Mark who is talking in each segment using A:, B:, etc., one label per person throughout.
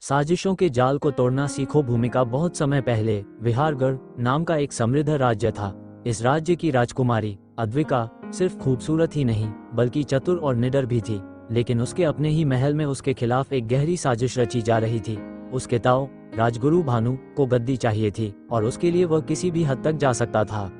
A: साजिशों के जाल को तोड़ना सीखो। भूमिका बहुत समय पहले विहारगढ़ नाम का एक समृद्ध राज्य था। इस राज्य की राजकुमारी अद्विका सिर्फ खूबसूरत ही नहीं बल्कि चतुर और निडर भी थी। लेकिन उसके अपने ही महल में उसके खिलाफ एक गहरी साजिश रची जा रही थी। उसके ताऊ राजगुरु भानु को गद्दी चाहिए थी और उसके लिए वह किसी भी हद तक जा सकता था।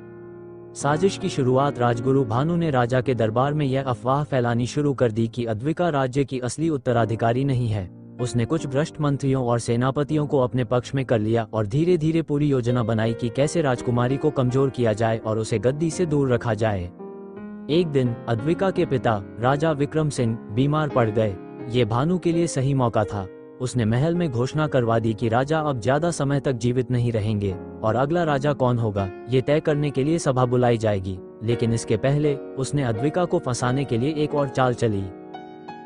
A: साजिश की शुरुआत राजगुरु भानु ने राजा के दरबार में यह अफवाह फैलानी शुरू कर दी कि अद्विका राज्य की असली उत्तराधिकारी नहीं है। उसने कुछ भ्रष्ट मंत्रियों और सेनापतियों को अपने पक्ष में कर लिया और धीरे धीरे पूरी योजना बनाई कि कैसे राजकुमारी को कमजोर किया जाए और उसे गद्दी से दूर रखा जाए। एक दिन अद्विका के पिता राजा विक्रम सिंह बीमार पड़ गए। ये भानु के लिए सही मौका था। उसने महल में घोषणा करवा दी कि राजा अब ज्यादा समय तक जीवित नहीं रहेंगे और अगला राजा कौन होगा ये तय करने के लिए सभा बुलाई जाएगी। लेकिन इसके पहले उसने अद्विका को फंसाने के लिए एक और चाल चली।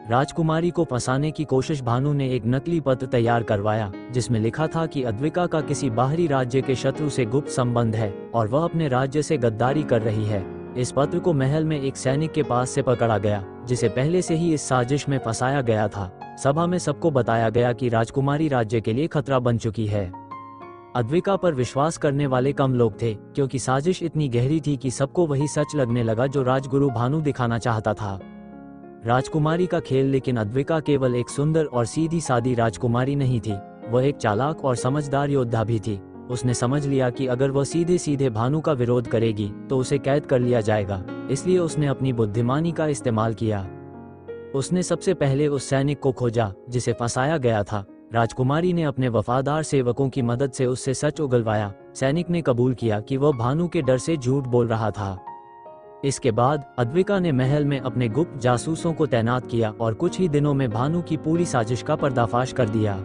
A: राजकुमारी को फंसाने की कोशिश भानु ने एक नकली पत्र तैयार करवाया जिसमें लिखा था कि अद्विका का किसी बाहरी राज्य के शत्रु से गुप्त संबंध है और वह अपने राज्य से गद्दारी कर रही है। इस पत्र को महल में एक सैनिक के पास से पकड़ा गया जिसे पहले से ही इस साजिश में फंसाया गया था। सभा में सबको बताया गया कि राजकुमारी राज्य के लिए खतरा बन चुकी है। अद्विका पर विश्वास करने वाले कम लोग थे क्योंकि साजिश इतनी गहरी थी कि सबको वही सच लगने लगा जो राजगुरु भानु दिखाना चाहता था। राजकुमारी का खेल। लेकिन अद्विका केवल एक सुंदर और सीधी सादी राजकुमारी नहीं थी, वह एक चालाक और समझदार योद्धा भी थी। उसने समझ लिया कि अगर वह सीधे सीधे भानु का विरोध करेगी तो उसे कैद कर लिया जाएगा। इसलिए उसने अपनी बुद्धिमानी का इस्तेमाल किया। उसने सबसे पहले उस सैनिक को खोजा जिसे फंसाया गया था। राजकुमारी ने अपने वफादार सेवकों की मदद से उससे सच उगलवाया। सैनिक ने कबूल किया कि वह भानु के डर से झूठ बोल रहा था। इसके बाद अद्विका ने महल में अपने गुप्त जासूसों को तैनात किया और कुछ ही दिनों में भानु की पूरी साजिश का पर्दाफाश कर दिया।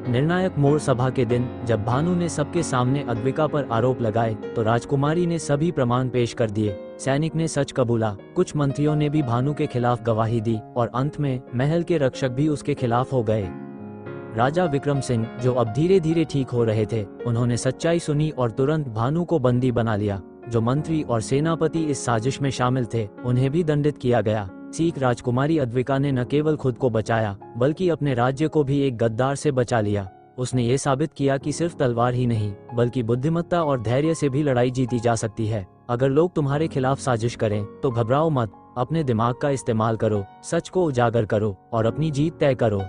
A: निर्णायक मोड़ सभा के दिन जब भानु ने सबके सामने अद्विका पर आरोप लगाए तो राजकुमारी ने सभी प्रमाण पेश कर दिए। सैनिक ने सच कबूला, कुछ मंत्रियों ने भी भानु के खिलाफ गवाही दी और अंत में महल के रक्षक भी उसके खिलाफ हो गए। राजा विक्रम सिंह जो अब धीरे धीरे ठीक हो रहे थे, उन्होंने सच्चाई सुनी और तुरंत भानु को बंदी बना लिया। जो मंत्री और सेनापति इस साजिश में शामिल थे उन्हें भी दंडित किया गया। सीख राजकुमारी अद्विका ने न केवल खुद को बचाया बल्कि अपने राज्य को भी एक गद्दार से बचा लिया। उसने ये साबित किया कि सिर्फ तलवार ही नहीं बल्कि बुद्धिमत्ता और धैर्य से भी लड़ाई जीती जा सकती है। अगर लोग तुम्हारे खिलाफ साजिश करें तो घबराओ मत, अपने दिमाग का इस्तेमाल करो, सच को उजागर करो और अपनी जीत तय करो।